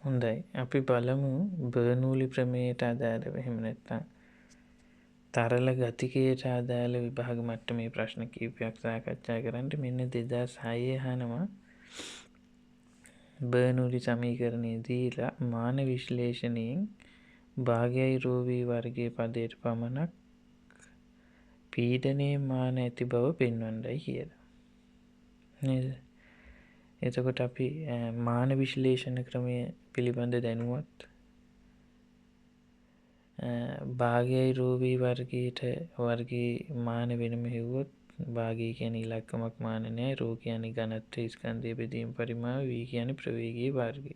හොඳයි. අපි බලමු බර්නූලි ප්‍රමේයට අදාළව එහෙම නැත්නම් තරල ගතිකයට අදාළ විභාග මට්ටමේ ප්‍රශ්න කිහිපයක් සාකච්ඡා කරන්න. මෙන්න 2006 අහනවා බර්නූලි සමීකරණය දීලා මාන විශ්ලේෂණයෙන් භාගයයි රෝවී වර්ගයේ පදයට පමණක් පීඩනයේ මාන ඇති බව පෙන්වන්නයි කියලා. නේද? එතකොට අපි මාන විශ්ලේෂණ ක්‍රමය පිළිබඳ දැනුවත් භාගයයි රෝවී වර්ගයේ මාන වෙනම හෙව්වොත් භාගය කියන්නේ ඉලක්කමක් මාන නෑ, රෝ කියන්නේ ඝනත්වයේ ස්කන්ධයේ බෙදීම් පරිමාව, v කියන්නේ ප්‍රවේගයේ වර්ගය.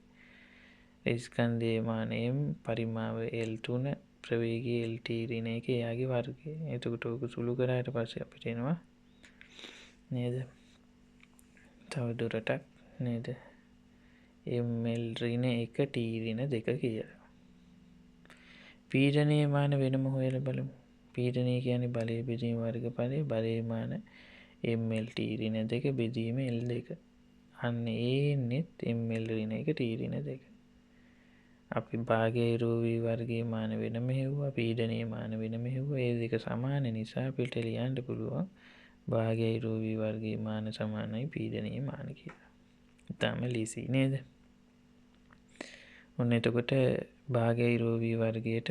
ස්කන්ධයේ මානයෙන් පරිමාව L3 ප්‍රවේගයේ LT ඍණ 1 එයාගේ වර්ගය. එතකොට ඔක සුළු කරාට පස්සේ අපිට එනවා නේද? තව දුරටත් නේද? ml ඍණ 1 t ඍණ 2 කියලා. පීඩනයේ මාන වෙනම හොයලා බලමු. පීඩනය කියන්නේ බලය බෙදීම වර්ගඵලය, බලයේ මාන ml t ඍණ 2 බෙදීම L2. අන්න ඒනෙත් ml ඍණ 1 t ඍණ 2. අපි භාගයයි රෝවී වර්ගයේ මාන වෙනම හෙව්වා, පීඩනයේ මාන වෙනම හෙව්වා. ඒ දෙක සමාන නිසා අපිට ලියන්න පුළුවන් භාගයයි රෝවී වර්ගයේ මාන සමානයි පීඩනයේ මාන කියලා. ඉතාලම ලීසි නේද? ඔන්න එතකොට භාගයයි රෝවී වර්ගයට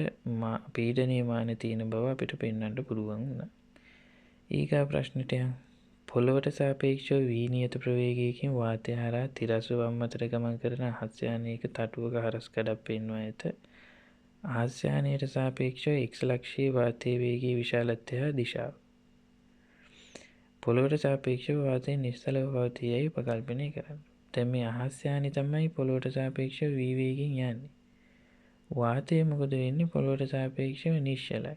පීඩනයේ මාන තියෙන බව අපිට පෙන්වන්න පුළුවන් වුණා. ඊගා ප්‍රශ්නෙට යමු. පොළොවට සාපේක්ෂව වී නියත ප්‍රවේගයකින් වාතය හරහා තිරස්ව වම් අතට ගමන් කරන අහස් යානයක තටුවක හරස් කඩක් පෙන්වා ඇත. අහස් යානයට සාපේක්ෂව x ලක්ෂයේ වාතයේ වේගයේ විශාලත්වය හා දිශාව. පොළොවට සාපේක්ෂව වාතය නිශ්චලව පවතී යයි උපකල්පනය කරන්න. දැන් මේ අහස් යානය තමයි පොළොවට සාපේක්ෂව v වේගයෙන් යන්නේ. වාතය මොකද වෙන්නේ? පොළොවට සාපේක්ෂව නිශ්චලයි.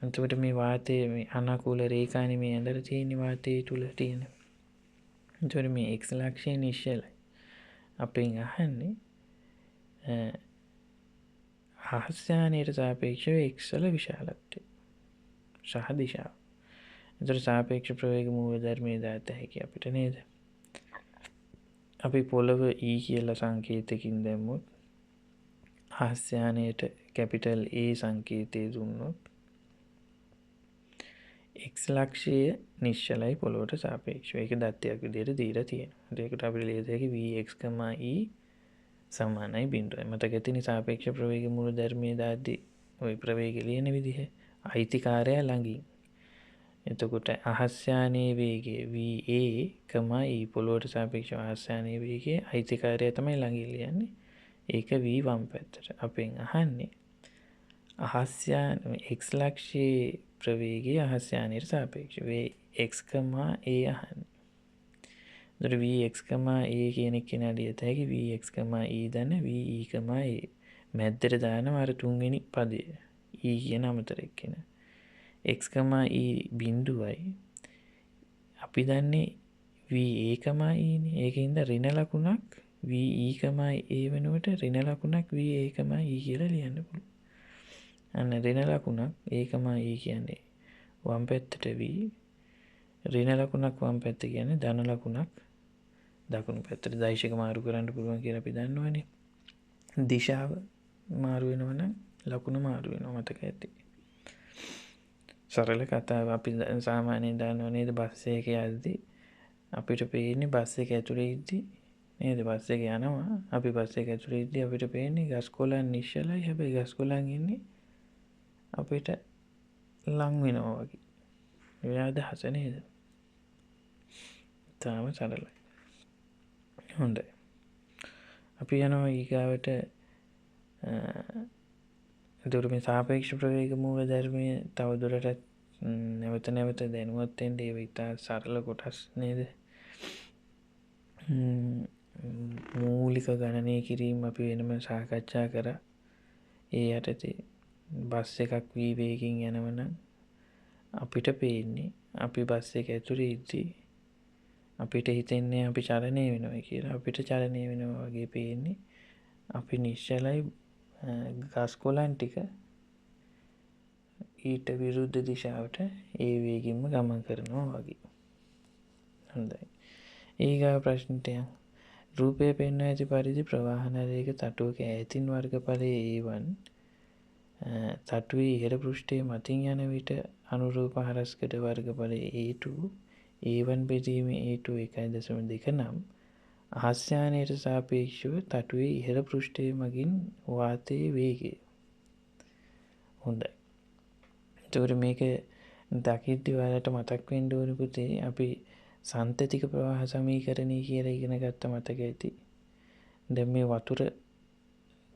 එතකොට මේ වාතයේ මේ අනාකූල රේඛානේ මේ ඇඳලා තියෙන වාතයේ තුල තියෙන. එතකොට මේ x ලක්ෂය නිශ්චලයි. අපෙන් අහන්නේ අහස් යානයට සාපේක්ෂව x වල විශාලත්වය සහ දිශාව. එතකොට සාපේක්ෂ ප්‍රවේග මූලධර්මයේ දාත හැකි අපිට නේද? අපි පොළව E කියලා සංකේතකින් දැම්මොත් අහස් යානයට කැපිටල් A සංකේතය දුන්නොත් x ලක්ෂය නිශ්චලයි පොළොවට සාපේක්ෂව. ඒක දත්තයක් විදිහට දීලා තියෙනවා. ඒකට අපිට ලියද හැකි vx, e සමානයි 0. මතක ඇතිනේ සාපේක්ෂ ප්‍රවේග මූලධර්මයේ දාද්දී ওই ප්‍රවේගය ලියන විදිහ අයිතිකාරයා ළඟින්. එතකොට අහස් යානයේ වේගය va, e පොළොවට සාපේක්ෂව අහස් යානයේ වේගයේ අයිතිකාරයා තමයි ළඟින් ලියන්නේ. ඒක v වම් පැත්තට. අපෙන් අහන්නේ අහස් යාන x ලක්ෂයේ ප්‍රවේගය අහස් යානයට සාපේක්ෂව x, a අහන්නේ. එතකොට vx, a කියන එක කෙනා ලියත හැකි vx, e දන්න ve, a මැද්දට දානවා අර තුන්වෙනි පදය. e කියන අමතර එක්කෙන. x, e බිඳුවයි. අපි දන්නේ va, e නේ. ඒකින්ද ඍණ ලකුණක් ve, a වෙනුවට ඍණ ලකුණක් va, e කියලා ලියන්න පුළුවන්. අන්න ඍණ ලකුණක් a, e කියන්නේ වම් පැත්තට v, ඍණ ලකුණක් වම් පැත්ත කියන්නේ ධන ලකුණක් දකුණු පැත්තට. දෛශික මාරු කරන්න පුළුවන් කියලා අපි දන්නවනේ. දිශාව මාරු වෙනවා නම් ලකුණ මාරු වෙනවා මතක ඇති. සරල කතාව අපි සාමාන්‍යයෙන් දන්නව නේද? බස් එකක යද්දී අපිට පේන්නේ බස් එක ඇතුලේ ඉද්දී නේද? බස් එක යනවා. අපි බස් එක ඇතුලේ ඉද්දී අපිට පේන්නේ ගස් කොළන් නිශ්චලයි. හැබැයි ගස් කොළන් ඉන්නේ අපිට ලං වෙනවා වගේ. ඒ අදහස නේද? තාම සරලයි. හොඳයි. අපි යනවා ඊගාවට එතකොට මේ සාපේක්ෂ ප්‍රවේග මූලධර්මයේ තවදුරටත් නැවත දැනුවත් වෙන්න ඒ විතර සරල කොටස් නේද? මූලික ගණනය කිරීම අපි වෙනම සාකච්ඡා කරා. ඒ යටතේ බස් එකක් v වේගයෙන් යනවනම් අපිට පේන්නේ අපි බස් එක ඇතුලේ ඉද්දී අපිට හිතෙන්නේ අපි චලනය වෙනවා කියලා. අපිට චලනය වෙනවා වගේ පේන්නේ. අපි නිශ්චලයි ගස් කොළන් ටික ඊට විරුද්ධ දිශාවට ඒ වේගින්ම ගමන් කරනවා වගේ. හොඳයි. ඊගා ප්‍රශ්නට යමු. රූපය පෙන්වා ඇති පරිදි ප්‍රවාහනරයක තටුවක ඈතින් වර්ගඵලයේ A1 තටුවේ ඉහළ පෘෂ්ඨයේ මතින් යන විට අනුරූප හරස්කඩ වර්ගඵලයේ A2 A1 බෙදීම A2 1.2 නම් අහස්යානයට සාපේක්ෂව තටුවේ ඉහළ පෘෂ්ඨයේ මගින් වාතයේ වේගය. හොඳයි. එතකොට මේක දකිද්දි ඔයාලට මතක් වෙන්න ඕනේ පුතේ අපි සන්තතික ප්‍රවාහ සමීකරණය කියලා ඉගෙන ගත්ත මතක ඇති. දැන් මේ වතුර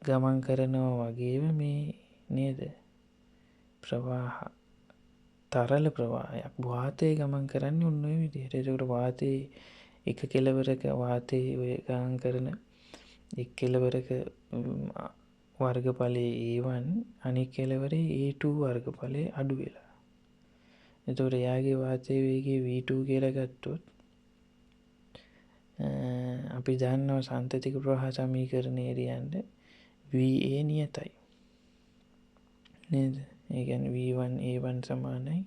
ගමන් කරනවා වගේම මේ නේද? ප්‍රවාහ තරල ප්‍රවාහයක් වාතයේ ගමන් කරන්නේ ඔන්න ඔය විදිහට. ඒකට වාතයේ එක කෙළවරක වාතයේ ඔය ගමන් කරන එක් කෙළවරක වර්ගඵලයේ A1 අනිත් කෙළවරේ A2 වර්ගඵලයේ අඩු වෙලා. එතකොට එයාගේ වාතයේ වේගය V2 කියලා ගත්තොත් අපි දන්නවා සන්තතික ප්‍රවාහ සමීකරණයේ ලියන්න VA නියතයි. නේද? ඒ කියන්නේ V1 A1 සමානයි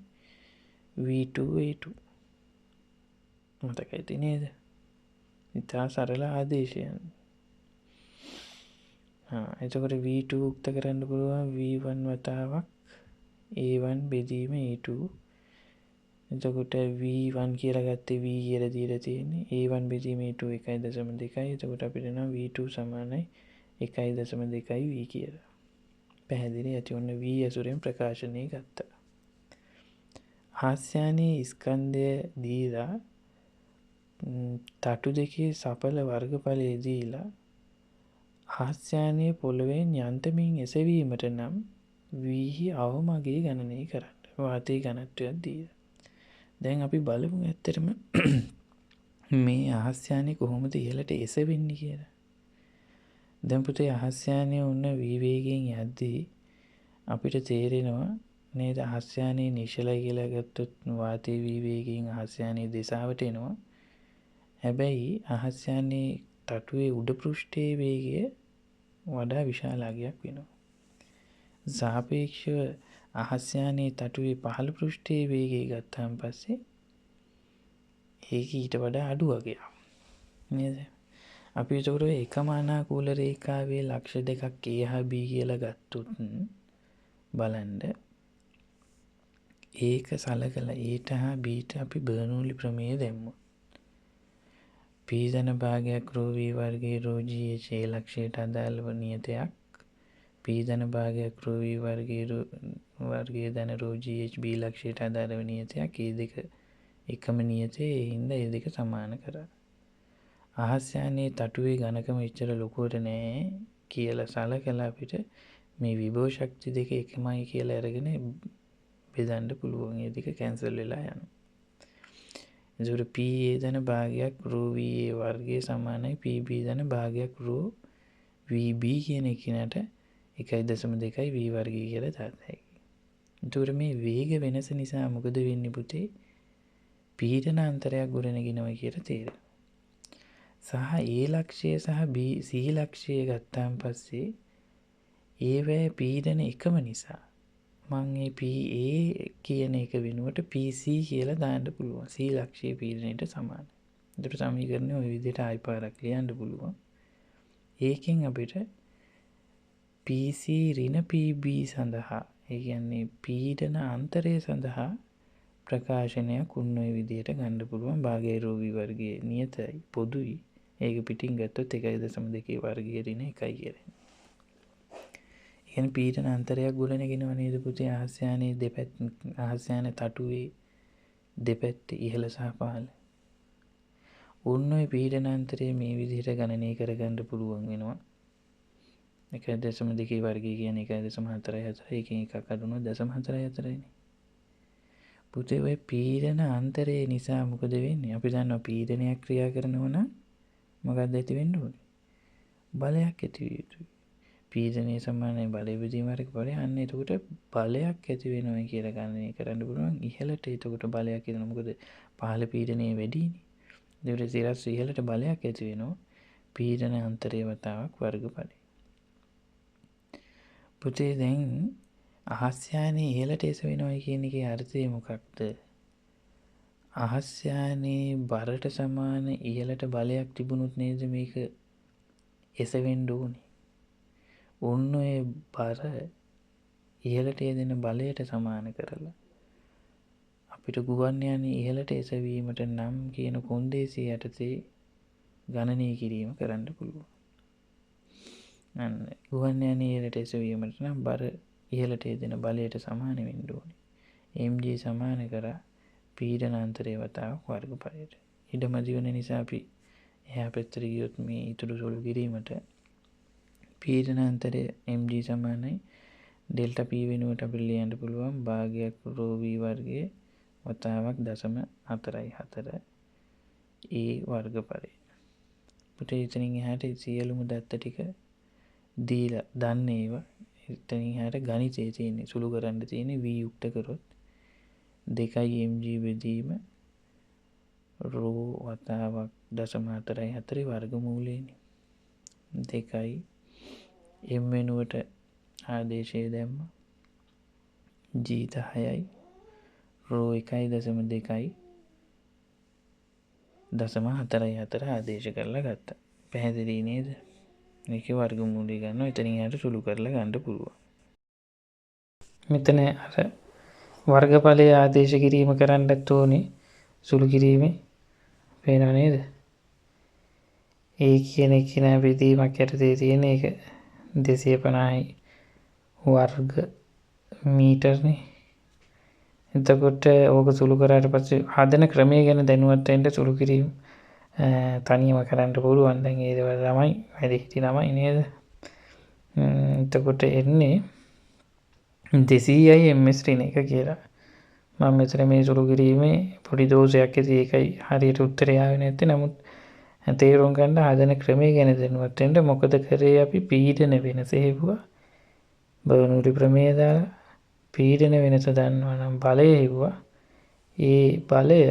V2 A2. මතකයි නේද? ඉතා සරල ආදේශයන්. එතකොට V2 උක්ත කරන්න පුළුවන් V1 වතාවක් A1 බෙදීම A2. එතකොට V1 කියලා ගත්තේ V කියලා දීලා තියෙන්නේ A1 බෙදීම A2 1.2. එතකොට අපිට නම් V2 සමානයි 1.2 V කියලා. පැහැදිලි ඇති. ඔන්න V ඇසුරෙන් ප්‍රකාශනය ගත්තා. හාස්‍යයන්ගේ ස්කන්ධය දීලා තටු දෙකේ සපල වර්ගඵලයේ දීලා හාස්‍යයන්ගේ පොළවෙන් යන්තමින් එසවීමට නම් V අවමගේ ගණනය කරන්න. වාතයේ ඝනත්වයක් දීලා. දැන් අපි බලමු ඇත්තටම මේ අහස්යානේ කොහොමද ඉහළට එසවෙන්නේ කියලා. දැන් පුතේ අහස්යානේ උන්න V වේගයෙන් යද්දී අපිට තේරෙනවා නේද අහස්යානේ නිශ්චලයි කියලා ගත්තොත් වාතයේ V වේගයෙන් අහස්යානේ දිශාවට එනවා. හැබැයි අහස්යානේ තටුවේ උඩ පෘෂ්ඨයේ වේගය වඩා විශාල අගයක් වෙනවා. සාපේක්ෂව අහස්යානේ තටුවේ පහළ පෘෂ්ඨයේ වේගය ගත්තාන් පස්සේ ඒක ඊට වඩා අඩු වගයක් නේද? අපි ඒකට එකම අනාකූල රේඛාවේ ලක්ෂ දෙකක් A හා B කියලා ගත්තොත් බලන්න ඒක සලකලා Aට හා Bට අපි බර්නූලි ප්‍රමේය දැම්මොත් පීඩන භාගයක් ρ v වර්ගයේ ρ g h A ලක්ෂයට අදාළව නියතයක් පීඩන භාගයක් ρ v වර්ගයේ ධන ρ g h B ලක්ෂයට අදාළව නියතයක්. ඒ දෙක එකම නියතේ. ඒ හින්දා ඒ දෙක සමාන කරා. අහස්යානේ තටුවේ ඝනකම එච්චර ලොකුවට නෑ කියලා සලකලා අපිට මේ විභව ශක්ති දෙක එකමයි කියලා අරගෙන බෙදන්න පුළුවන්. ඒ දෙක කැන්සල් වෙලා යනවා. එතකොට P A ධන භාගයක් ρ V A වර්ගයේ සමානයි PB ධන භාගයක් ρ VB කියන එකිනට 1.2 V වර්ගය කියලා දාත හැකියි. එතකොට මේ වේග වෙනස නිසා මොකද වෙන්නේ පුතේ? පීඩන අන්තරයක් ගොඩනගෙනවා කියලා තේරෙනවා. සහ A ලක්ෂය සහ B C ලක්ෂය ගත්තාන් පස්සේ ඒවැ පීඩන එකම නිසා මම මේ PA කියන එක වෙනුවට PC කියලා දාන්න පුළුවන්. C ලක්ෂයේ පීඩනයට සමානයි. ඒකට සමීකරණය ওই විදිහට ආයි පාරක් ලියන්න පුළුවන්. ඒකෙන් අපිට PC ඍණ PB සඳහා ඒ කියන්නේ පීඩන අන්තරය සඳහා ප්‍රකාශනයක් උන් ওই විදිහට ගන්න පුළුවන්. භාගයේ ρ v වර්ගයේ නියතයි පොදුයි. ඒක පිටින් ගත්තොත් 1.2 වර්ගයේ ඍණ 1 කියලා. කියන්නේ පීඩන අන්තරයක් ගොඩනගෙනව නේද පුතේ අහස්යානේ දෙපැත්ත අහස්යානේ තටුවේ දෙපැත්තේ ඉහළ සහ පහළ. උන් ওই පීඩන අන්තරය මේ විදිහට ගණනය කරගන්න පුළුවන් වෙනවා. 1.2 වර්ගය කියන්නේ 1.44 එකකින් එකක් අඩුනොත් 0.44නේ. පුතේ ඔය පීඩන අන්තරය නිසා මොකද වෙන්නේ? අපි දන්නවා පීඩනයක් ක්‍රියා කරනවා නම් මොකක්ද ඇති වෙන්න ඕනේ? බලයක් ඇති විය යුතුයි. පීඩනය සමානයි බලය බෙදීම වර්ගඵලය. අන්න එතකොට බලයක් ඇති වෙනවා කියලා ගණනය කරන්න පුළුවන්. ඉහළට එතකොට බලයක් එනවා. මොකද පහළ පීඩනය වැඩිනේ. ඒකට සිරස් ඉහළට බලයක් ඇති වෙනවා. පීඩන අන්තරය වතාවක් වර්ගඵලය. පුතේ දැන් අහස්යානේ ඉහළට එස වෙනවා කියන එකේ අර්ථය මොකක්ද? අහස්යානේ බරට සමාන ඉහළට බලයක් තිබුණොත් නේද මේක එසවෙන්න ඕනේ. ඔන්න ඔය බර ඉහළට යෙදෙන බලයට සමාන කරලා අපිට ගුවන් යානේ ඉහළට එසවීමට නම් කියන කොන්දේසිය යටතේ ගණනය කිරීම කරන්න පුළුවන්. අන්න ගුවන් යානේ ඉහළට එසවීමට නම් බර ඉහළට යෙදෙන බලයට සමාන වෙන්න ඕනේ. mg සමාන කරා පීඩනාන්තරයේ වතාවක් වර්ගඵලයට. ඉඩමදි වෙන නිසා අපි එහා පැත්තට ගියොත් මේ ඉතුරු සුළු කිරීමට පීඩනාන්තරය mg සමානයි ඩෙල්ටා p වෙනුවට අපිට ලියන්න පුළුවන් භාගයක් රෝ v වර්ගයේ වතාවක් 0.44 a වර්ගඵලය. පුතේ එතනින් එහාට සියලුම දත්ත ටික දීලා දන්න ඒවා එතනින් එහාට ගණිතයේ තියෙන සුළු කරන්න තියෙන v යුක්ත කරොත් 2 mg බෙදීම රෝ වතාවක් 0.44 වර්ගමූලයනේ. 2 m වෙනුවට ආදේශය දැම්ම g 10යි රෝ 1.2යි 0.44 ආදේශ කරලා ගත්තා. පැහැදිලි නේද? මේකේ වර්ගමූලය ගන්නවා එතනින් යට සුළු කරලා ගන්න පුළුවන්. මෙතන අර වර්ගඵලයේ ආදේශ කිරීම කරන්නත් ඕනේ සුළු කිරීමේ පේනව නේද? ඒ කියන එක නෑ බෙදීමක් යටතේ තියෙන එක 250යි වර්ග මීටර්නේ. එතකොට ඕක සුළු කරාට පස්සේ හදන ක්‍රමය ගැන දැනුවත් වෙන්න සුළු කිරීම තනියම කරන්න පුළුවන්. දැන් ඒ දේවල් ළමයි වැඩිහිටි ළමයි නේද? එතකොට එන්නේ 200යි ms ඍණ 1 කියලා. මම මෙතන මේ සුළු කිරීමේ පොඩි දෝෂයක් ඇති ඒකයි හරියට උත්තරය ආවේ නැත්තේ. නමුත් තේරුම් ගන්න හදන ක්‍රමය ගැන දැනුවත් වෙන්න මොකද කරේ අපි පීඩන වෙනස හේවුවා. බර්නූලි ප්‍රමේය දාලා පීඩන වෙනස දන්නවා නම් බලය හේවුවා. ඒ බලය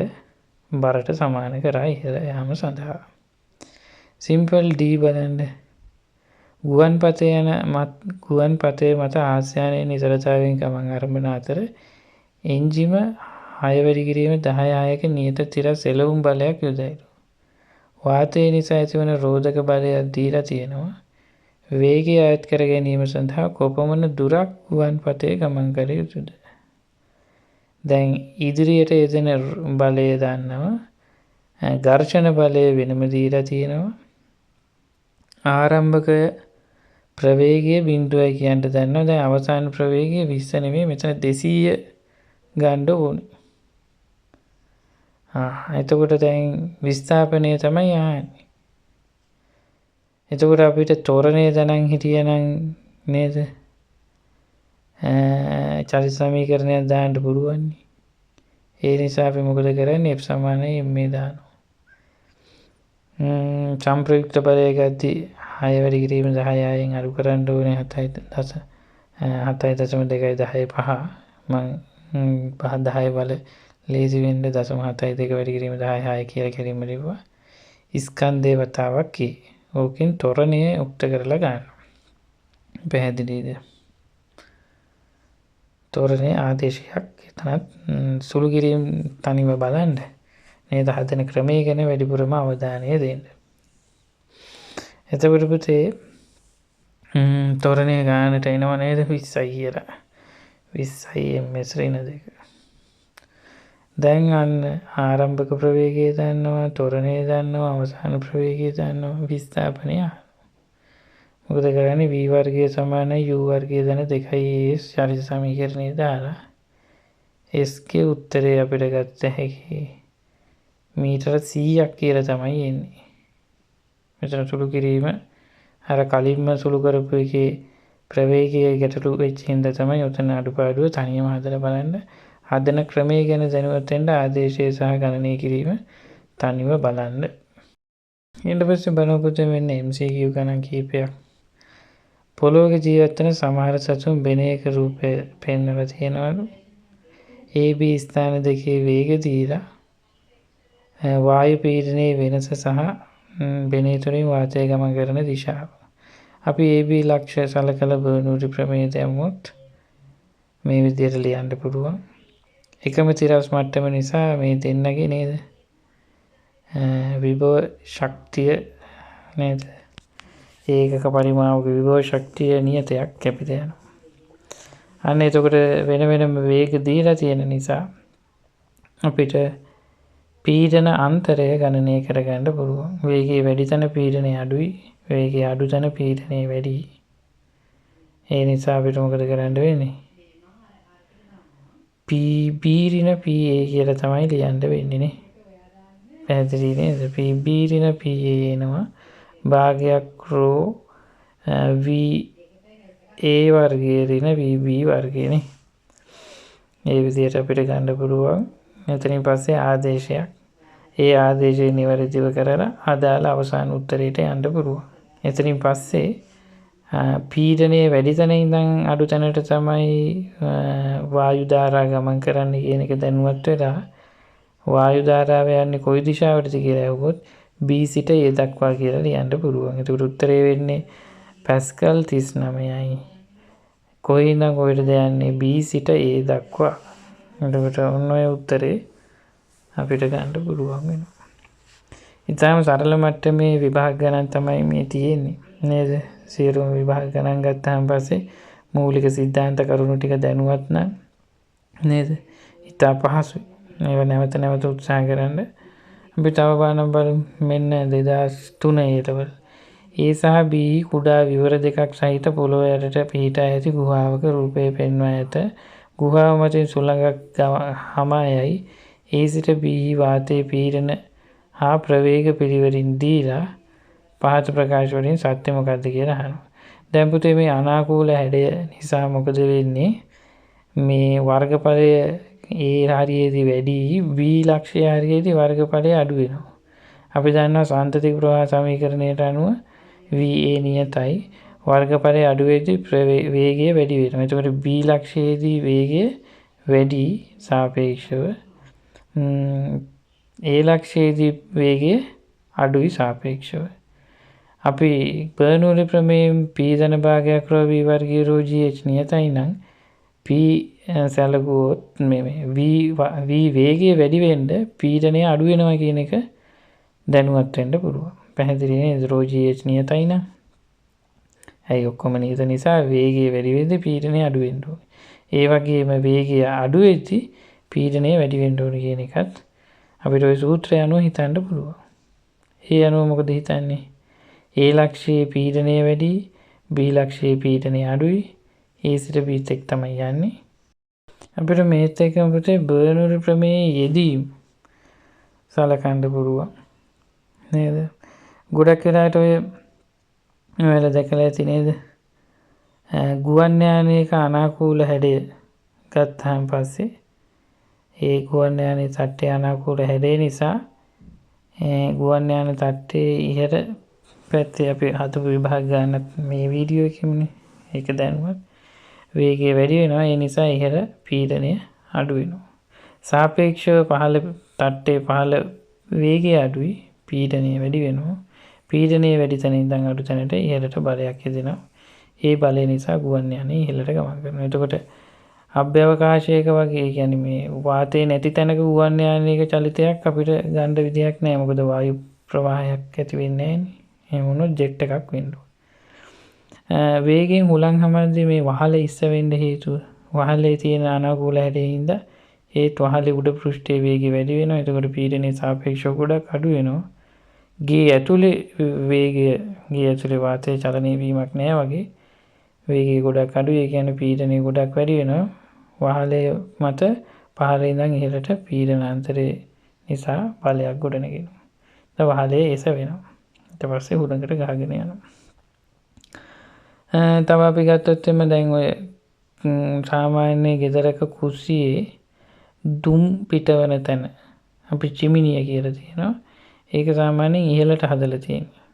බරට සමාන කරා ඉහළ යාම සඳහා. සිම්පල් D බලන්න. ගුවන් පතේ මත ආස්‍යානයේ නිසලතාවයෙන් ගමන් අරඹන අතර එන්ජිම 6 වැඩි කිරීම 10 නියත තිරස් එළවුම් බලයක් යොදයිලු. වාතය නිසා ඇතිවන රෝධක බලයක් දීලා තියෙනවා. වේගය අයත් කර ගැනීම සඳහා කොපමණ දුරක් ගුවන් පතේ ගමන් කළ යුතුද? දැන් ඉදිරියට යෙදෙන බලය දන්නවා. ඝර්ෂණ බලය වෙනම දීලා තියෙනවා. ආරම්භක ප්‍රවේගය 0යි කියන්න දන්නවා. දැන් අවසාන ප්‍රවේගය 20 නෙමෙයි මෙතන 200 ගන්න ඕනේ. එතකොට දැන් විස්ථාපනය තමයි ආන්නේ. එතකොට අපිට තොරණේ දැනන් හිටියනම් නේද? චලිත සමීකරණයක් දාන්න පුළුවන්. ඒ නිසා අපි මොකද කරන්නේ? f සමානයි m දානවා. සම්ප්‍රයුක්ත බලය ගද්දී 6 වැඩි කිරීම 10න් අඩු කරන්න ඕනේ 7.2 මම 10 බල ලේසි වෙන්න 0.72 වැඩි කිරීම 10 කියලා කිරීම ලිව්වා. ස්කන්ධේ වතාවක් කි. ඕකෙන් තොරණය උක්ත කරලා ගන්න. පැහැදිලිද? තොරණේ ආදේශයක් එතනත් සුළු කිරීම තනිව බලන්න. නේද? හදන ක්‍රමය ගැන වැඩිපුරම අවධානය දෙන්න. එතකොට පුතේ තොරණේ ගානට එනව නේද 20යි කියලා. 20යි ms ඍණ 2. දැන් අන්න ආරම්භක ප්‍රවේගය දන්නවා, තොරණේ දන්නවා, අවසාන ප්‍රවේගය දන්නවා, විස්ථාපනය. මොකද කරන්නේ? v වර්ගය සමානයි u වර්ගය දන 2s චලිත සමීකරණය දාලා s ගේ උත්තරය අපිට ගත්ත හැකි මීටර 100ක් කියලා තමයි එන්නේ. මෙතන සුළු කිරීම අර කලින්ම සුළු කරපු එකේ ප්‍රවේගයේ ගැටලු වෙච්ච හින්දා තමයි උතන අඩුපාඩුව තනියම හදලා බලන්න. හදන ක්‍රමය ගැන දැනුවත් වෙන්න ආදේශය සහ ගණනය කිරීම තනිව බලන්න. ඊට පස්සේ බලනකොට මෙන්න MCQ ගණන් කීපයක්. පොළොවක ජීවත් වෙන සමහර සතුන් වෙන එක රූපය පෙන්වලා තියෙනවලු. AB ස්ථාන දෙකේ වේග දීලා වායු පීඩනයේ වෙනස සහ බෙනේ තුලින් වාතය ගමන් කරන දිශාව. අපි AB ලක්ෂ්‍ය සලකලා බර්නූලි ප්‍රමේය දැම්මොත් මේ විදිහට ලියන්න පුළුවන්. එකම තිරස් මට්ටම නිසා මේ දෙන්නගේ නේද විභව ශක්තිය නේද ඒකක පරිමාවක විභව ශක්තිය නියතයක් කැපිට යනවා. අන්න එතකොට වෙන වෙනම වේග දීලා තියෙන නිසා අපිට පීඩන අන්තරය ගණනය කරගන්න පුළුවන්. වේගයේ වැඩි තැන පීඩනය අඩුයි, වේගයේ අඩු තැන පීඩනය වැඩි. ඒ නිසා අපිට මොකද කරන්න වෙන්නේ? P බීරින PA කියලා තමයි ලියන්න වෙන්නේ නේ. පැහැදිලි නේද? P බීරින PA එනවා. භාගයක් රෝ V A වර්ගයේ ඍණ VB වර්ගයනේ. ඒ විදිහට අපිට ගන්න පුළුවන්. එතනින් පස්සේ ආදේශයක්. ඒ ආදේශය නිවැරදිව කරලා අදාළ අවසාන උත්තරයට යන්න පුළුවන්. එතනින් පස්සේ පීඩනයේ වැඩි තැන ඉඳන් අඩු තැනට තමයි වායු ධාරා ගමන් කරන්න කියන එක දැනුවත් වෙලා වායු ධාරාව යන්නේ කොයි දිශාවටද කියලා අහුවොත් B සිට A දක්වා කියලා ලියන්න පුළුවන්. ඒකට උත්තරේ වෙන්නේ පැස්කල් 39යි. කොයි ඉඳන් කොහෙටද යන්නේ? B සිට A දක්වා. එතකොට ඔන්න ඔය උත්තරේ අපිට ගන්න පුළුවන් වෙනවා. ඉතාලම සරල මට්ටමේ විභාග ගණන් තමයි මේ තියෙන්නේ නේද? සියලුම විභාග ගණන් ගත්තාන් පස්සේ මූලික સિદ્ધාන්ත කරුණු ටික දැනුවත් නම් නේද? ඉතා පහසුයි. ඒව නැවත නැවත උත්සාහ කරන්න. අපි තව බලන්න බලමු. මෙන්න 2003 ඒතවල A සහ B කුඩා විවර දෙකක් සහිත පොළොව යටට පිහිටා ඇති ගුහාවක රූපය පෙන්වා ඇත. ගුහාව මතින් සුළඟක් හමා යයි. A සිට B වාතයේ පීඩන හා ප්‍රවේග පිළිවෙලින් දීලා පහත ප්‍රකාශ වලින් සත්‍ය මොකක්ද කියලා අහනවා. දැන් පුතේ මේ අනාකූල හැඩය නිසා මොකද වෙන්නේ? මේ වර්ගඵලය A හරියේදී වැඩි B ලක්ෂ්‍ය හරියේදී වර්ගඵලය අඩු වෙනවා. අපි දන්නවා සාන්තතික ප්‍රවාහ සමීකරණයට අනුව VA නියතයි. වර්ගඵලය අඩු වෙද්දී වේගය වැඩි වෙනවා. එතකොට B ලක්ෂ්‍යයේදී වේගය වැඩි සාපේක්ෂව A ලක්ෂ්‍යයේදී වේගය අඩුයි සාපේක්ෂව. අපි බර්නෝලි ප්‍රමේයයෙන් පීඩන භාගයක් රෝ V වර්ගයේ රෝ GH නියතයි නම් P සැලකුවොත් මේ V වේගය වැඩි වෙන්න පීඩනය අඩු වෙනවා කියන එක දැනුවත් වෙන්න පුළුවන්. පැහැදිලි නේද? රෝ GH නියතයි නම් ඇයි ඔක්කොම නියත නිසා වේගය වැඩි වෙද්දී පීඩනය අඩු වෙන්න ඕනේ. ඒ වගේම වේගය අඩු වෙද්දී පීඩනය වැඩි වෙන්න ඕනේ කියන එකත් අපිට ওই සූත්‍රය අනුව හිතන්න පුළුවන්. ඒ අනුව මොකද හිතන්නේ? A ලක්ෂයේ පීඩනය වැඩි, B ලක්ෂයේ පීඩනය අඩුයි. A සිට B එක් තමයි යන්නේ. අපිට මේත් එක්කම පුතේ බර්නෝලි ප්‍රමේයයේ යෙදීම සලකන්න පුළුවන්. නේද? ගොඩක් වෙලාවට ඔයාලා දැකලා ඇති නේද? ගුවන් යානයක අනාකූල හැඩය ගත්තාන් පස්සේ ඒ ගුවන් යානයේ තට්ටේ අනාකූල හැඩය නිසා ගුවන් යාන තට්ටේ ඉහළ පැත්තේ අපි හදපු විභාග ගන්න මේ වීඩියෝ එකෙමනේ. ඒක දැනුවත් වේගය වැඩි වෙනවා. ඒ නිසා ඉහළ පීඩනය අඩු වෙනවා. සාපේක්ෂව පහළ තට්ටේ පහළ වේගය අඩුයි, පීඩනය වැඩි වෙනවා. පීඩනය වැඩි තැන ඉඳන් අඩු තැනට ඉහළට බලයක් යෙදෙනවා. ඒ බලය නිසා ගුවන් යානය ඉහළට ගමන් කරනවා. එතකොට අභ්‍යවකාශයක වගේ කියන්නේ මේ වාතයේ නැති තැනක ගුවන් යානයක චලිතයක් අපිට ගන්න විදියක් නැහැ. මොකද වායු ප්‍රවාහයක් ඇති වෙන්නේ නැහැනේ. එහෙම වුණොත් ජෙට් එකක් වෙන්න ඕන. වේගයෙන් හුලං හමද්දී මේ වහල ඉස්ස වෙන්න හේතුව වහලේ තියෙන අනාකූල හැඩයින්ද ඒත් වහලේ උඩ පෘෂ්ඨයේ වේගය වැඩි වෙනවා. එතකොට පීඩනයේ සාපේක්ෂව ගොඩක් අඩු වෙනවා. ගේ ඇතුලේ වේගය ගේ ඇතුලේ වාතයේ චලනය වීමක් නැහැ වගේ වේගය ගොඩක් අඩුයි. ඒ කියන්නේ පීඩනය ගොඩක් වැඩි වෙනවා. වහලේ මත පහළ ඉඳන් ඉහළට පීඩන අන්තරේ නිසා බලයක් ගොඩනගෙනවා. දැන් වහලේ එස වෙනවා. ඊට පස්සේ හුලඟට ගහගෙන යනවා. තව අපි ගත්තොත් එimhe දැන් ඔය සාමාන්‍ය ගෙදරක කුස්සියේ දුම් පිටවන තැන අපි චිමිනිය කියලා තියෙනවා. ඒක සාමාන්‍යයෙන් ඉහළට හදලා තියෙනවා.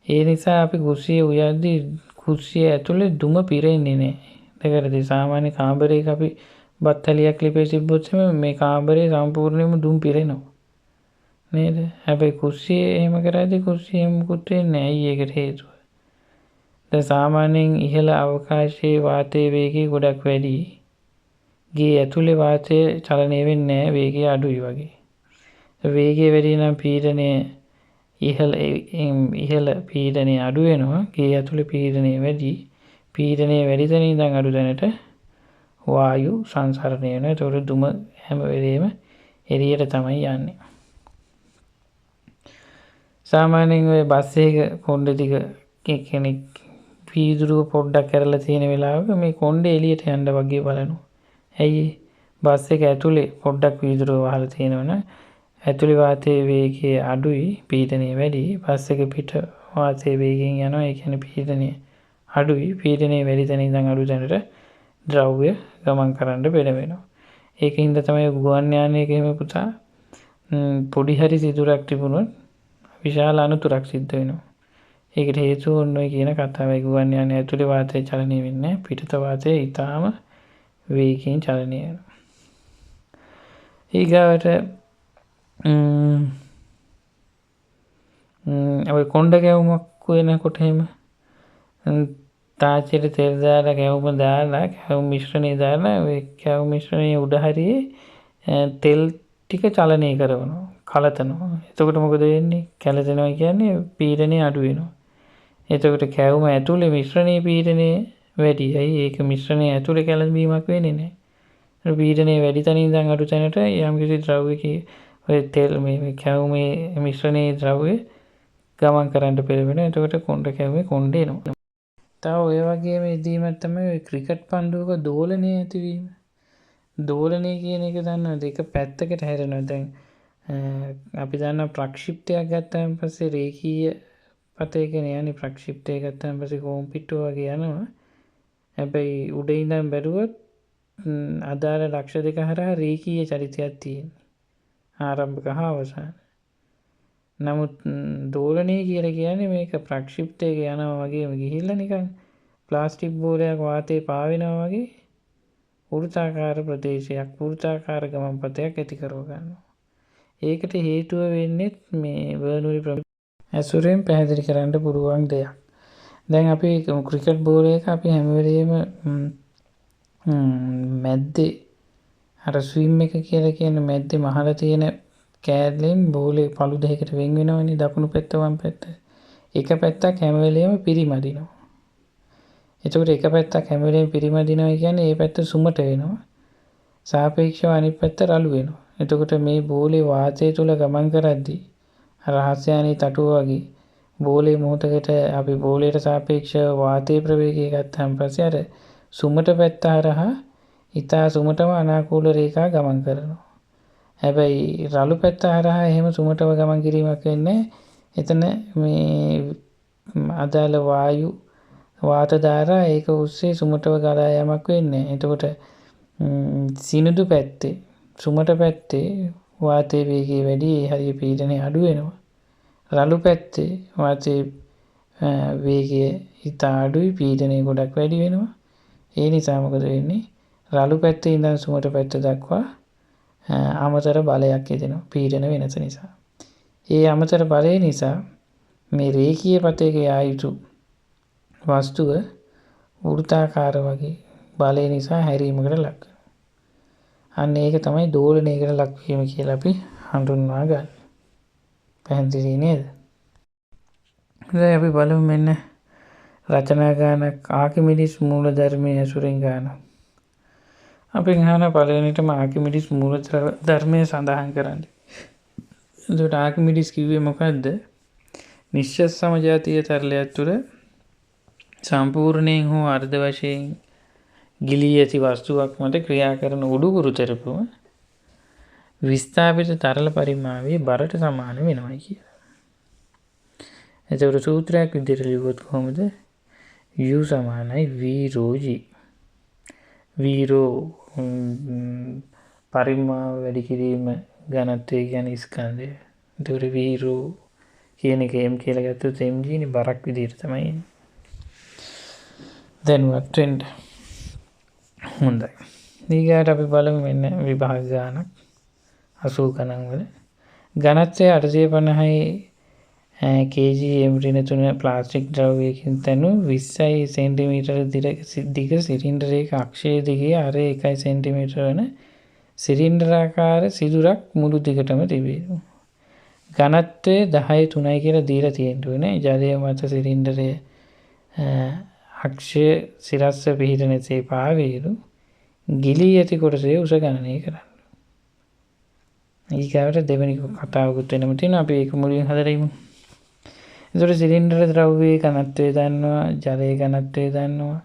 ඒ නිසා අපි කුස්සියේ උයද්දී කුස්සිය ඇතුලේ දුම පිරෙන්නේ නැහැ. ඒකටදී සාමාන්‍ය කාමරයක අපි බත් හැලියක් ලිපේ තිබ්බොත් මේ කාමරේ සම්පූර්ණයෙන්ම දුම් පිරෙනවා. නේද? හැබැයි කුස්සියේ එහෙම කරද්දී කුස්සියේ මුකුත් වෙන්නේ නැහැ. ඇයි ඒකට හේතුව? දැන් සාමාන්‍යයෙන් ඉහළ අවකාශයේ වාතයේ වේගය ගොඩක් වැඩි. ගේ ඇතුලේ වාතය චලනය වෙන්නේ නැහැ වේගය අඩුයි වගේ. වේගය වැඩි නම් පීඩනය ඉහළ පීඩනය අඩු වෙනවා. ගේ ඇතුලේ පීඩනය වැඩි. පීඩනය වැඩි තැන ඉඳන් අඩු තැනට වායු සංසරණය වෙනවා. ඒතකොට දුම හැම වෙලේම එළියට තමයි යන්නේ. සාමාන්‍යයෙන් ඔය බස් එකක කොණ්ඩේ ටික කෙනෙක් පීදුරුව පොඩ්ඩක් කරලා තියෙන වෙලාවක මේ කොණ්ඩේ එළියට යන්න වගේ බලනවා. ඇයි බස් එක ඇතුලේ පොඩ්ඩක් පීදුරුව වහලා තියෙනවනම් ඇතුලේ වාතයේ වේගය අඩුයි පීඩනය වැඩි. බස් එක පිට වාතයේ වේගයෙන් යනවා. ඒ කියන්නේ පීඩනය අඩුයි. පීඩනය වැඩි තැන ඉඳන් අඩු තැනට ද්‍රව්‍ය ගමන් කරන්න පෙළඹෙනවා. ඒකින්ද තමයි ගුවන් යානයක එහෙම පුතා පොඩි හරි සිදුරක් තිබුණොත් විශාල අනතුරක් සිද්ධ වෙනවා. ඒකට හේතුව ඔන්න ඔය කියන කතාවයි. ගුවන් යානය ඇතුලේ වාතය චලනය වෙන්නේ නැහැ. පිටත වාතය ඊටාම වේගයෙන් චලනය වෙනවා. ඊගාවට ඔය කොණ්ඩ කැවුමක් වෙනකොට එහෙම තාච්චියට තෙල් දාලා කැවුම දාලා කැවුම් මිශ්‍රණය දාලා ඔය කැවුම් මිශ්‍රණයේ උඩ හරියේ තෙල් ටික චලනය කරනවා. කලතනවා. එතකොට මොකද වෙන්නේ? කැළතෙනවා කියන්නේ පීඩනය අඩු වෙනවා. එතකොට කැවුම ඇතුලේ මිශ්‍රණයේ පීඩනය වැඩියි. ඒක මිශ්‍රණයේ ඇතුලේ කැළඹීමක් වෙන්නේ නැහැ. පීඩනය වැඩි තැන ඉඳන් අඩු තැනට යම්කිසි ද්‍රව්‍යක ඔය තෙල් මේ කැවුමේ මිශ්‍රණයේ ද්‍රව්‍ය ගමන් කරන්න පෙළඹෙනවා. එතකොට කොණ්ඩ කැවුමේ කොණ්ඩේ එනවා. තව ඔය වගේම ඉදීමක් තමයි ඔය ක්‍රිකට් පන්දුවක දෝලනය ඇතිවීම. දෝලනය කියන එක දන්නවද? එක පැත්තකට හැරෙනවා. දැන් අපි දන්නවා ප්‍රක්ෂිප්තයක් ගත්තාන් පස්සේ රේඛීය පතේකනේ යන්නේ. ප්‍රක්ෂිප්තය ගත්තාන් පස්සේ කොම්පිට්ටුව වගේ යනවා. හැබැයි උඩ ඉඳන් බැලුවොත් අදාළ ලක්ෂ දෙක හරහා රේඛීය චලිතයක් තියෙනවා. ආරම්භක හා අවසාන. නමුත් දෝලනය කියලා කියන්නේ මේක ප්‍රක්ෂිප්තයක යනවා වගේම ගිහිල්ලා නිකන් ප්ලාස්ටික් බෝලයක් වාතයේ පාවෙනවා වගේ වෘත්තාකාර ප්‍රදේශයක් වෘත්තාකාර ගමන්පතයක් ඇති කරව ගන්නවා. ඒකට හේතුව වෙන්නේ මේ බර්නූලි ඇසුරෙන් පැහැදිලි කරන්න පුළුවන් දෙයක්. දැන් අපි ක්‍රිකට් බෝලයක අපි හැම වෙලේම මැද්දේ අර ස්විම් එක කියලා කියන මැද්දේ මහල තියෙන කෑල්ලෙන් බෝලේ පළු දෙකකට වෙන් වෙනවනේ. දකුණු පැත්ත වම් පැත්ත. එක පැත්තක් හැම වෙලේම පිරිමදිනවා. එතකොට එක පැත්තක් හැම වෙලේම පිරිමදිනවා කියන්නේ ඒ පැත්ත සුමට වෙනවා. සාපේක්ෂව අනිත් පැත්ත රළු වෙනවා. එතකොට මේ බෝලේ වාතය තුල ගමන් කරද්දී රහස්‍යයන්ේ තටුව වගේ බෝලේ මොහොතකට අපි බෝලයට සාපේක්ෂව වාතයේ ප්‍රවේගය ගත්තාන් පස්සේ අර සුමට පැත්ත හරහා ඊටා සුමටම අනාකූල රේඛා ගමන් කරනවා. හැබැයි රළු පැත්ත හරහා එහෙම සුමටව ගමන් කිරීමක් වෙන්නේ. එතන මේ අදාළ වායු වාත ධාරා ඒක ඔස්සේ සුමටව ගලා යamak වෙන්නේ. එතකොට සිනිඳු පැත්තේ සුමට පැත්තේ වාතයේ වේගය වැඩි. ඒ හරිය පීඩනය අඩු වෙනවා. රළු පැත්තේ වාතයේ වේගය ඉතා අඩුයි. පීඩනය ගොඩක් වැඩි වෙනවා. ඒ නිසා මොකද වෙන්නේ? රළු පැත්තේ ඉඳන් සුමට පැත්ත දක්වා අමතර බලයක් එදෙනවා පීඩන වෙනස නිසා. ඒ අමතර බලය නිසා මේ රේඛීය පතයක යා යුතු වස්තුව වෘත්තාකාර වගේ බලය නිසා හැරීමකට ලක් වෙනවා. අන්න ඒක තමයි දෝලනයකට ලක්වීම කියලා අපි හඳුන්වා ගන්න. පැහැදිලි නේද? දැන් අපි බලමු මෙන්න රචනා ගානක් ආකිමිඩිස් මූලධර්මයේ ඇසුරෙන් ගානක්. අපි අහන පළවෙනිටම ආකිමිඩිස් මූලධර්මය සඳහන් කරන්නේ. එතකොට ආකිමිඩිස් කිව්වේ මොකද්ද? නිශ්චල සමජාතීය තරලයක් තුළ සම්පූර්ණයෙන් හෝ අර්ධ වශයෙන් ගිලී ඇති වස්තුවක් මත ක්‍රියා කරන උඩුකුරු තෙරපුම විස්ථාපිත තරල පරිමාවයේ බරට සමාන වෙනවා කියලා. එතකොට සූත්‍රයක් විදිහට ලියුවොත් කොහොමද? U සමානයි V rho G. V rho පරිමාව වැඩි කිරීම ඝනත්වය කියන්නේ ස්කන්ධය. එතකොට V rho කියන එක m කියලා ගත්තොත් mg නේ බරක් විදිහට තමයි එන්නේ. දැන්වත් වෙන්න. හොඳයි. ඊගාට අපි බලමු මෙන්න විභාග ගානක් 80 ගණන් වල ඝනත්වය 850යි kg ඍණ 3 ප්ලාස්ටික් ද්‍රව්‍යයකින් තනු 20 සෙන්ටිමීටර දිග සිලින්ඩරයක අක්ෂයේ දිගේ අර 1 සෙන්ටිමීටර වන සිලින්ඩරාකාර සිදුරක් මුළු දිගටම තිබේ. ඝනත්වය 10.3 කියලා දීලා තියෙන්නේ. ජලය මත සිලින්ඩරයේ අක්ෂය සිරස්ස පිහිටනසේ පාවේලු ගිලී ඇති කොටසේ උස ගණනය කරන්න. ඊගාවට දෙවෙනි කතාවකුත් වෙනම තියෙනවා. අපි ඒක මුලින් හදලා ඉමු. එතකොට සිලින්ඩර ද්‍රව්‍යයේ ඝනත්වය දන්නවා, ජලයේ ඝනත්වය දන්නවා,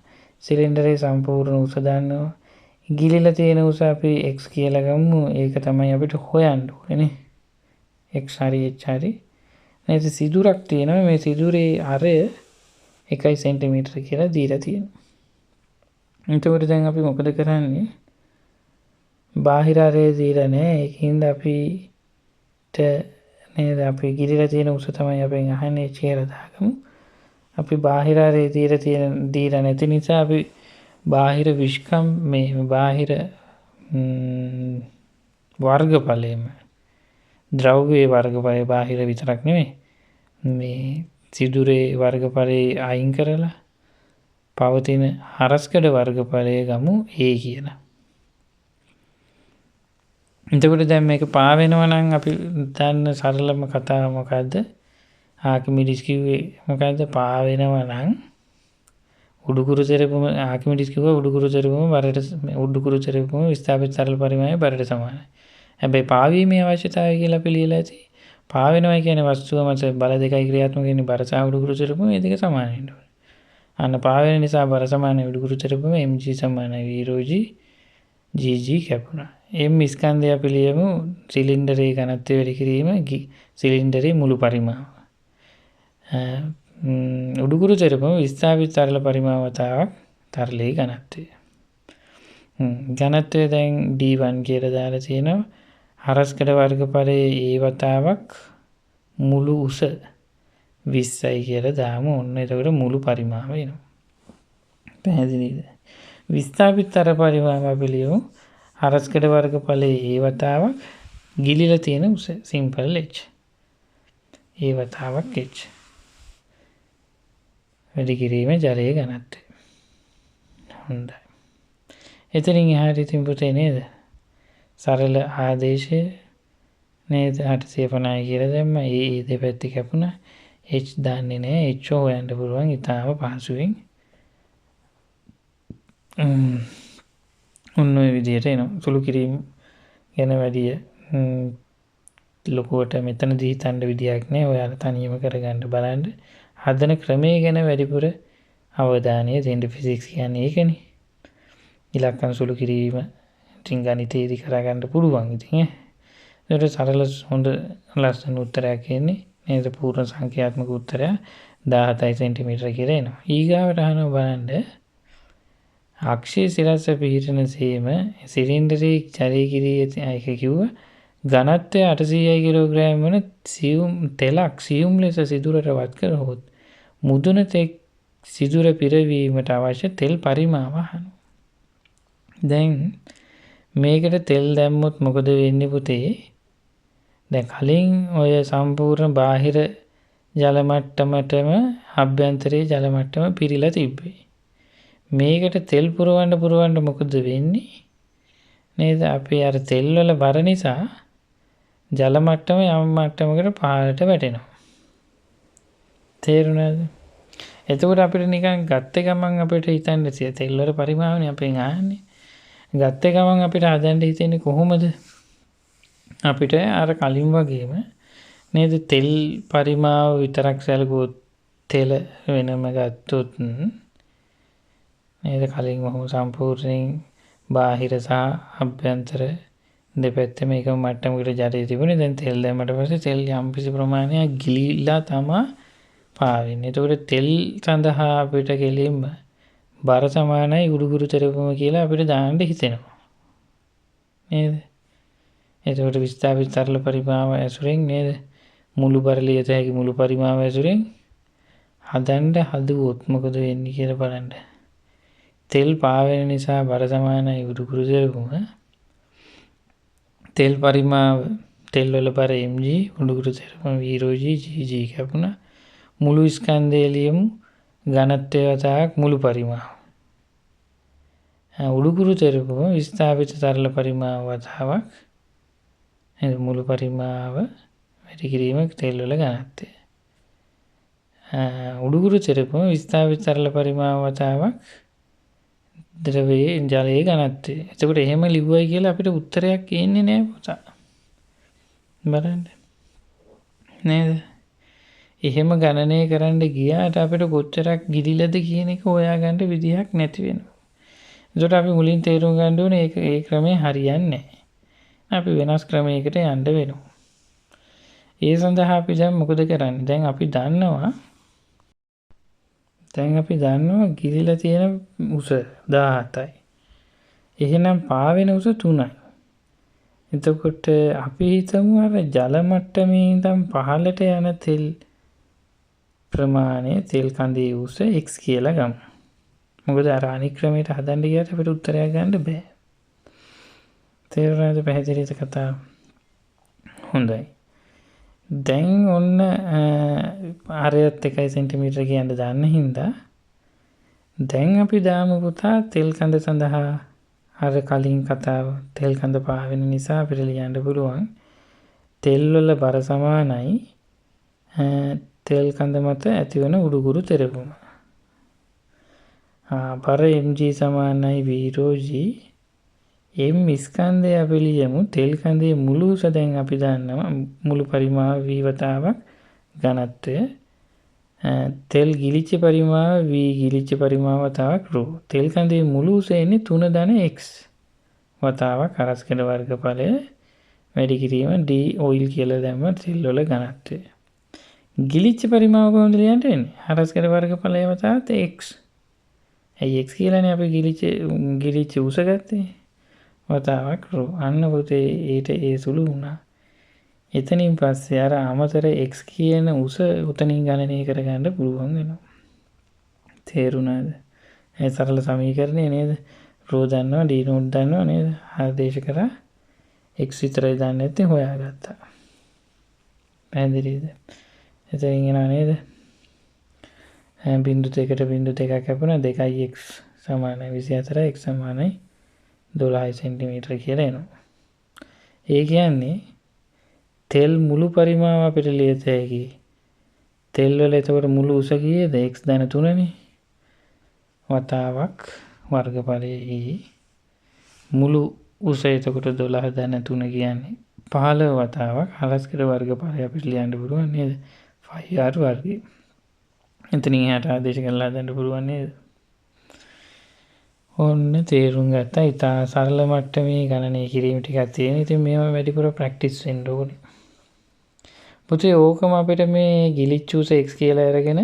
සිලින්ඩරයේ සම්පූර්ණ උස දන්නවා. ගිලිලා තියෙන උස අපි x කියලා ගමු. ඒක තමයි අපිට හොයන්න ඕනේ. x හරි h හරි. නැත්නම් සිදුරක් තියෙනවා. මේ සිදුරේ අරය 1 සෙන්ටිමීටර කියලා දීලා තියෙනවා. එතකොට දැන් අපි මොකද කරන්නේ? බාහිර අරය දීලා නැහැ. ඒකින්ද අපිට නේද අපි ගිලිලා තියෙන උස තමයි අපෙන් අහන්නේ කියලා දාගමු. අපි බාහිර අරය දීලා නැති නිසා අපි බාහිර විස්කම් මේ බාහිර වර්ගඵලයම ද්‍රව්‍යයේ වර්ගඵලය බාහිර විතරක් නෙමෙයි මේ සිදුරේ වර්ගඵලය අයින් කරලා පවතින හරස්කඩ වර්ගඵලය ගමු a කියලා. එතකොට දැන් මේක පාවෙනවා නම් අපි දන්න සරලම කතාව මොකද්ද? ආකිමිඩිස් කිව්වේ මොකද්ද? පාවෙනවා නම් උඩුකුරු තෙරපුම ආකිමිඩිස් කිව්වා උඩුකුරු තෙරපුම විස්ථාපිත සරල පරිමාණය බරට සමානයි. හැබැයි පාවීමේ අවශ්‍යතාවය කියලා අපි ලියලා ඇති. පාවෙනවා කියන්නේ වස්තුව මත බල දෙකයි ක්‍රියාත්මක වෙන්නේ බර සහ උඩුකුරු තෙරපුම මේ දෙක සමාන වෙන්න ඕනේ. අන්න පාවෙන නිසා බර සමානයි උඩුකුරු තෙරපුම mg සමානයි v/g gg කැපුණා. m ස්කන්ධය අපි ලියමු සිලින්ඩරයේ ඝනත්වය වැඩි කිරීම සිලින්ඩරයේ මුළු පරිමාව. උඩුකුරු තෙරපුම විස්ථාපිත සරල පරිමාවතාවක් තරලයේ ඝනත්වය. ඝනත්වය දැන් d1 කියලා දාලා තියෙනවා. හරස්කඩ වර්ගඵලයේ a වතාවක් මුළු උස 20යි කියලා දාමු. ඔන්න එතකොට මුළු පරිමාව එනවා. පැහැදිලිද? විස්ථාපිත තර පරිමාව අපි ලියමු. හරස්කඩ වර්ගඵලයේ a වතාවක් ගිලිලා තියෙන උස සිම්පල් h. a වතාවක් h. වැඩි කිරීම ජලයේ ඝනත්වය. හොඳයි. එතනින් එහාට ඉතින් පුතේ නේද? සරල ආදේශය නේද 850 කියලා දැම්ම. ඒ දෙපැත්ත කැපුණා. h දාන්නේ නැහැ. h හොයන්න පුළුවන් ඊටාම පහසුවෙන්. ඔන්න ඔය විදිහට එනවා. සුළු කිරීම ගැන වැඩි ලොකුවට මෙතනදී හිතන්න විදියක් නැහැ. ඔයාලා තනියම කරගන්න බලන්න. හදන ක්‍රමයේ ගැන වැඩිපුර අවධානය දෙන්න. ෆිසික්ස් කියන්නේ ඒකනේ. ඉලක්කම් සුළු කිරීම ඉතින් ගණිතයේදී කරගන්න පුළුවන් ඉතින් ඒකට සරල හොඳ ලස්සන උත්තරයක් එන්නේ නේද? පූර්ණ සංඛ්‍යාත්මක උත්තරය 17 සෙන්ටිමීටර කියලා එනවා. ඊගාවට අහනවා බලන්න අක්ෂයේ සිරස්ස පිහිටන සේම සිලින්ඩරයේ ජලය කිරී එක කිව්වා ඝනත්වය 800 කිලෝග්‍රෑම් වන සියුම් තෙලක් සියුම් ලෙස සිදුරට වත් කරහොත් මුදුන තෙක් සිදුර පිරවීමට අවශ්‍ය තෙල් පරිමාව අහනවා. දැන් මේකට තෙල් දැම්මොත් මොකද වෙන්නේ පුතේ? දැන් කලින් ඔය සම්පූර්ණ බාහිර ජල මට්ටමටම අභ්‍යන්තරයේ ජල මට්ටම පිරීලා තිබ්බේ. මේකට තෙල් පුරවන්න මොකද වෙන්නේ? නේද? අපි අර තෙල් වල බර නිසා ජල මට්ටම යම් මට්ටමකට පහළට වැටෙනවා. තේරුණාද? එතකොට අපිට නිකන් ගත්ත ගමන් අපිට හිතන්න තෙල් වල පරිමාවනේ අපෙන් ආන්නේ. ගත්ත ගමන් අපිට හදන්න හිතෙන්නේ කොහොමද? අපිට අර කලින් වගේම නේද තෙල් පරිමාව විතරක් සැලකුවොත් තෙල වෙනම ගත්තොත් නේද කලින් වහම සම්පූර්ණයෙන් බාහිර සහ අභ්‍යන්තර දෙපැත්තම එකම මට්ටමකට ජලය තිබුණේ. දැන් තෙල් දැම්මට පස්සේ තෙල් යම්කිසි ප්‍රමාණයක් ගිලිලා තමයි පාවෙන්නේ. එතකොට තෙල් සඳහා අපිට කෙලින්ම බර සමානයි උඩුකුරු තෙරපුම කියලා අපිට දාන්න හිතෙනවා. නේද? එතකොට විස්ථාපිත සරල පරිමාව ඇසුරෙන් නේද මුළු බර ලියත හැකි මුළු පරිමාව ඇසුරෙන් හදුවොත් මොකද වෙන්නේ කියලා බලන්න. තෙල් පාවෙන නිසා බර සමානයි උඩුකුරු තෙරපුම. තෙල් පරිමාව තෙල් වල බර mg උඩුකුරු තෙරපම v/g gg කැපුණා. මුළු ස්කන්ධය ලියමු ඝනත්වය වතාවක් මුළු පරිමාව. උඩුකුරු තෙරපම විස්ථාපිත තරල පරිමාව වතාවක් මුළු පරිමාව වැඩි කිරීම තෙල් වල ඝනත්වය. උඩුකුරු තෙරපම විස්ථාපිත තරල පරිමාව වතාවක් ද්‍රවයේ ජලයේ ඝනත්වය. එතකොට එහෙම ලිව්වයි කියලා අපිට උත්තරයක් එන්නේ නැහැ පුතා. බලන්න. නේද? එහෙම ගණනය කරන්න ගියාට අපිට කොච්චරක් ගිලිලද කියන එක හොයාගන්න විදිහක් නැති වෙනවා. ඒකට අපි මුලින් තේරුම් ගන්න ඕනේ ඒ ක්‍රමය හරියන්නේ නැහැ. අපි වෙනස් ක්‍රමයකට යන්න වෙනවා. ඒ සඳහා අපි දැන් මොකද කරන්නේ? දැන් අපි දන්නවා ගිලිලා තියෙන උස 17යි. එහෙනම් පාවෙන උස 3යි. එතකොට අපි හිතමු අර ජල මට්ටමේ ඉඳන් පහළට යන තෙල් ප්‍රමාණය තෙල් කඳේ උස x කියලා ගමු. මොකද අර අනික් ක්‍රමයට හදන්න ගියාට අපිට උත්තරයක් ගන්න බෑ. තේරුණාද පැහැදිලිද කතාව? හොඳයි. දැන් ඔන්න ආරයත් 1 සෙන්ටිමීටර කියන්න දාන්න හින්දා දැන් අපි දාමු පුතා තෙල් කඳ සඳහා අර කලින් කතාව තෙල් කඳ පාවෙන නිසා අපිට ලියන්න පුළුවන් තෙල් වල බර සමානයි තෙල් කඳ මත ඇතිවන උඩුකුරු තෙරපුම. බර mg සමානයි v/g m ස්කන්ධය අපි ලියමු තෙල් කඳේ මුළු උස දැන් අපි දන්නවා මුළු පරිමාව v වතාවක් ඝනත්වය තෙල් ගිලිච්ච පරිමාව v ගිලිච්ච පරිමාව වතාවක් ρ තෙල් කඳේ මුළු උස එන්නේ 3 x වතාවක් හරස්කඩ වර්ගඵලය වැඩි කිරීම d ඔයිල් කියලා දැම්ම තෙල් වල ඝනත්වය ගිලිච්ච පරිමාව කොහොමද ලියන්න වෙන්නේ හරස්කඩ වර්ගඵලය වතාවත් x ඇයි x කියලානේ අපි ගිලිච්ච උස ගත්තේ වතාවක් රෝ අන්න පුතේ ඊට ඒ සුළු වුණා. එතනින් පස්සේ අර අමතර x කියන උස උතනින් ගණනය කරගන්න පුළුවන් වෙනවා. තේරුණාද? ඒ සරල සමීකරණය නේද? රෝ දන්නවා d නෝට් දන්නවා නේද? ආදේශ කරා x විතරයි දන්නේ නැත්නම් හොයාගත්තා. පැහැදිලිද? එතනින් එනවා නේද? බිංදු 2කට බිංදු 2ක් කැපුණා 2x සමානයි 24 x සමානයි 12 සෙන්ටිමීටර කියලා එනවා. ඒ කියන්නේ තෙල් මුළු පරිමාව අපිට ලියත හැකි. තෙල් වල එතකොට මුළු උස කීයද? x ධන 3නේ. වතාවක් වර්ගඵලයේ මුළු උස එතකොට 12 ධන 3 කියන්නේ 15 වතාවක් හරස්කඩ වර්ගඵලය අපිට ලියන්න පුළුවන් නේද? 5r වර්ගය. එතනින් එහාට ආදේශ කරලා හදන්න පුළුවන් නේද? ඔන්න තේරුම් ගත්තා. ඉතා සරල මට්ටමේ ගණනය කිරීම ටිකක් තියෙන. ඉතින් මේවා වැඩිපුර ප්‍රැක්ටිස් වෙන්න ඕනේ. පුතේ ඕකම අපිට මේ ගිලිච්ච උස x කියලා අරගෙන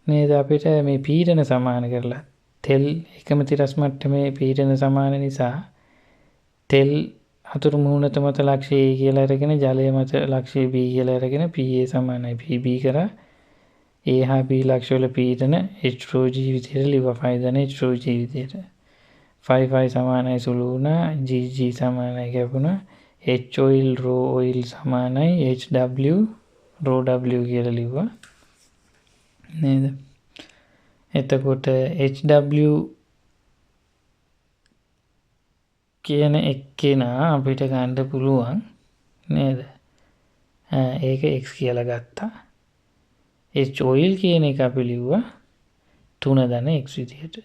නේද අපිට මේ පීඩන සමාන කරලා තෙල් එකම තිරස් මට්ටමේ පීඩන සමාන නිසා තෙල් අතුරු මුහුණත මත ලක්ෂය a කියලා අරගෙන ජලය මත ලක්ෂය b කියලා අරගෙන pa සමානයි pb කරා a හා b ලක්ෂ වල පීඩන h/g විදිහට ලිව්වා 5 ධන h/g විදිහට 5 සමානයි සුළු වුණා gg සමානයි කැපුණා h oil ρ oil සමානයි hw ρ w කියලා ලිව්වා නේද එතකොට hw කියන එක්කෙනා අපිට ගන්න පුළුවන් නේද ඒක x කියලා ගත්තා h oil කියන එක අපි ලිව්වා 3 ධන x විදිහට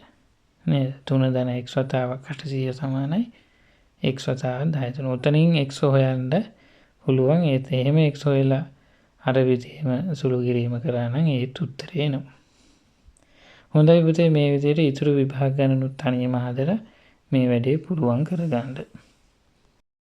නේද 3 ධන x වතාවක් 800 සමානයි x වතාවක් 10 තුන. උතනින් x හොයන්න පුළුවන්. ඒත් එහෙම x හොයලා අර විදිහම සුළු කිරීම කරා නම් ඒත් උත්තරේ එනවා. හොඳයි පුතේ මේ විදිහට ඊතුරු විභාග ගණනුත් තනියම හදලා මේ වැඩේ පුළුවන් කරගන්න.